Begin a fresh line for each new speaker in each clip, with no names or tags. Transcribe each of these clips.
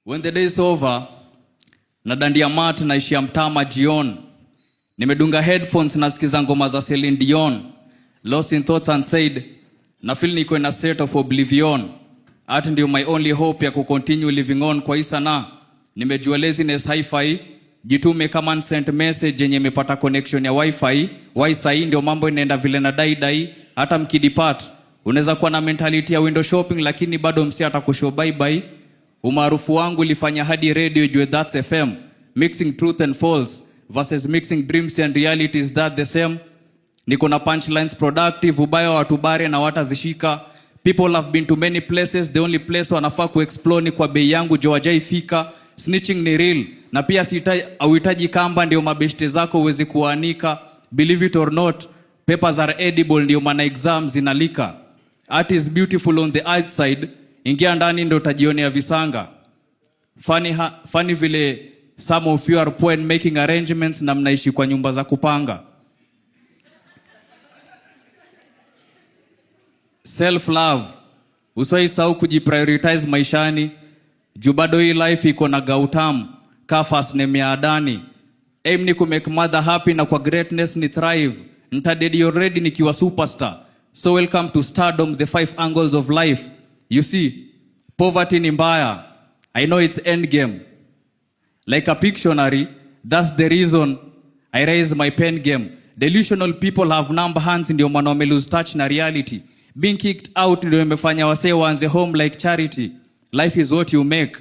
When the day is over, nadandia mat naishia mtama jion. Nimedunga headphones nasikiza ngoma za Celine Dion. Lost in thoughts unsaid, na feel niko in a state of oblivion. Art ndio my only hope ya kucontinue living on kwa isana. Nimejua laziness hi-fi, jitume kama sent message yenye imepata connection ya wifi. Wi-Fi ndio mambo inaenda vile na dai. Hata mkidepart, unaweza kuwa na mentality ya window shopping lakini bado msi atakushow bye bye. Umaarufu wangu ulifanya hadi radio jue That's FM. Mixing truth and false versus mixing dreams and realities, that the same. Niko na punchlines productive, ubaya watu bare na watazishika. People have been to many places, the only place wanafaa kuexplore ni kwa bei yangu jo hajaifika. Snitching ni real, na pia hauhitaji kamba ndio mabeshte zako uweze kuanika. Believe it or not, papers are edible ndio maana exams zinalika. Art is beautiful on the outside, ingia ndani ndio utajionea visanga. Funny vile some of you are poor in making arrangements na mnaishi kwa nyumba za kupanga. Self love, usiwaisahau kujiprioritize maishani. Jubado hii life iko na Gautam, Kafas name ya Adani. Aim ni kumake mother happy na kwa greatness ni thrive. Ntadedi already nikiwa superstar. So welcome to stardom, the 5 angles of life. You see, poverty ni mbaya. I know it's endgame. Like a Pictionary, that's the reason I raise my pen game. Delusional people have numb hands ndio maana wame lose touch na reality. Being kicked out ndio imefanya wasee waanze home like charity. Life is what you make.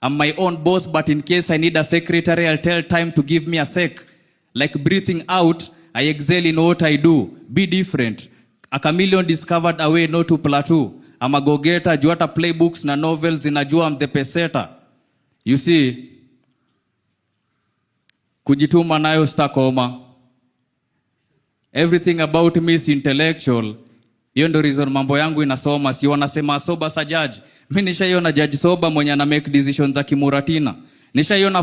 I'm my own boss, but in case I need a secretary, I'll tell time to give me a sec. Like breathing out, I exhale in what I do. Be different. A chameleon discovered a way not to plateau. I'm a go-getter, juu hata playbooks na novels zinajua I'm the pesetter. You see, kujituma nayo stakoma. Everything about me is intellectual. Hiyo ndio reason mambo yangu inasoma. Si wanasema soba sa judge. Mimi nishaiona judge soba mwenye ana make decisions za kimuratina. Nishaiona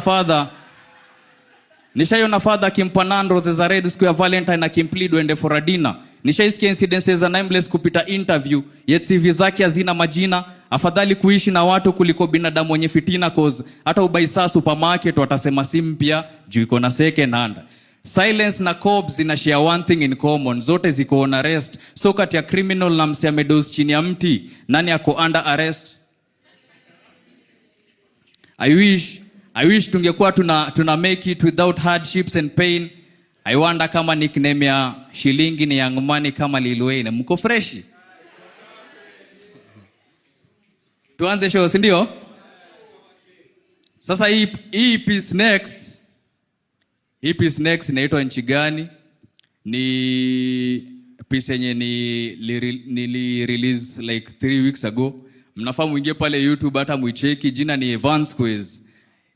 father kimpa Nando's za red square Valentine na kimplead wende for a dinner. Nishaisikia incidences za nameless kupita interview, yet CV zake hazina majina. Afadhali kuishi na watu kuliko binadamu wenye fitina, cause hata ubaisa supermarket watasema si mpya juu iko na second hand. Silence na cops zina share one thing in common, zote ziko on arrest. So kati ya criminal na msi amedoze chini ya mti, nani ako under arrest? I wish tungekuwa tuna make it without hardships and pain. I wonder kama nickname ya shilingi ni Young Money kama Lil Wayne. Mko freshi? Tuanze show, si ndio? Sasa hii piece next inaitwa Nchi Gani. Ni piece yenye nili release like 3 weeks ago. Mnafahamu ingie pale YouTube hata muicheki, jina ni Evans Quiz.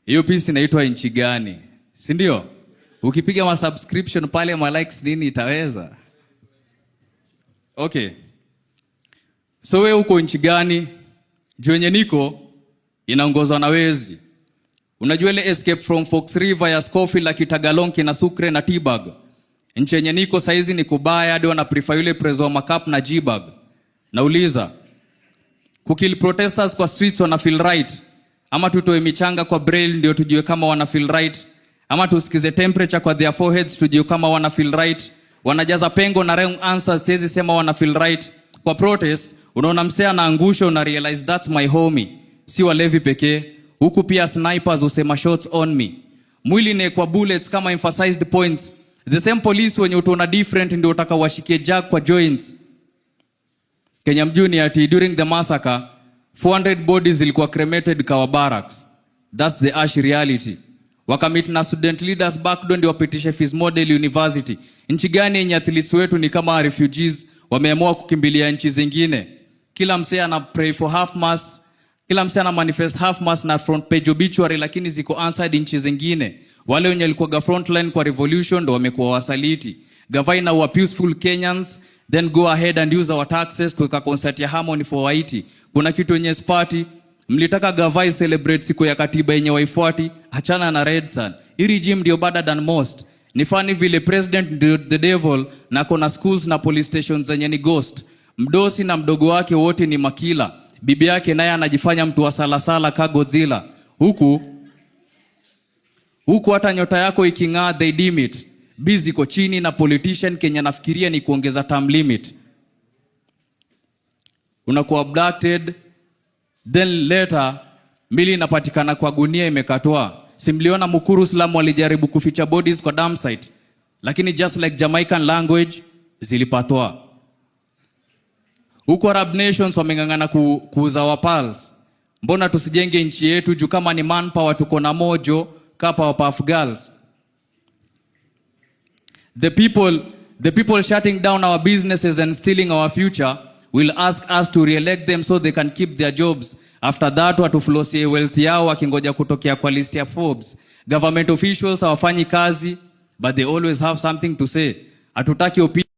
Hiyo piece inaitwa Nchi Gani, si ndio? Ukipiga ma subscription pale ma likes nini itaweza. Okay. So wewe uko nchi gani? Juu yenye niko inaongozwa na wezi. Unajua ile Escape from Fox River ya Scofield, Kitagalonki na Sukre na T-Bag. Nchi yenye niko saizi ni kubaya, hadi wana prefer yule prezo wa Makap na G-Bag. Nauliza, kukill protesters kwa streets wana feel right? Ama tutoe michanga kwa braille ndio tujue kama wana feel right? Ama tusikize temperature kwa their foreheads tujue kama wana feel right? Wanajaza pengo na wrong answers, siwezi sema wana feel right. Kwa protest, unaona msea na angusho, una realize that's my homie. Si walevi pekee, huku pia snipers usema shots on me. Mwili ne kwa bullets kama emphasized points. The same police wenye utaona different ndio utaka washikie jack kwa joints. Kenya mjuni ati during the massacre, 400 bodies zilikuwa cremated kwa barracks. That's the harsh reality. Wakamit na student leaders back ndio wapitishe Fees Model University. Nchi gani yenye athletes wetu ni kama refugees wameamua kukimbilia nchi zingine? Kila msee ana pray for half mass, kila msee ana manifest half mass na front page obituary, lakini ziko answered nchi zingine. Wale wenye walikuwa frontline kwa revolution ndio wamekuwa wasaliti. Gavana wa peaceful Kenyans, then go ahead and use our taxes kuweka concert ya Harmony for Haiti. Kuna kitu yenye party mlitaka gavai celebrate siku ya katiba yenye waifuati, achana na Red Sun. Hii regime ndio better than most. Ni funny vile president the devil na kuna schools na police stations zenye ni ghost. Mdosi na mdogo wake wote ni makila. Bibi yake naye anajifanya mtu wa salasala ka Godzilla. Huku hata nyota yako iking'aa, they dim it. Busy iko chini na politician Kenya nafikiria ni kuongeza term limit. Unakuwa abducted, then later mili inapatikana kwa gunia imekatwa. Simliona Mukuru Slum walijaribu kuficha bodies kwa dump site, lakini just like Jamaican language zilipatwa. Huko Arab nations wameng'ang'ana kuuza wapals. Mbona tusijenge nchi yetu juu kama ni manpower tuko na mojo kapa Puff Girls. The people shutting down our businesses and stealing our future will ask us to re-elect them so they can keep their jobs. After that watuflosie wealth yao wakingoja kutokea kwa list ya Forbes. Government officials hawafanyi kazi, but they always have something to say. Hatutaki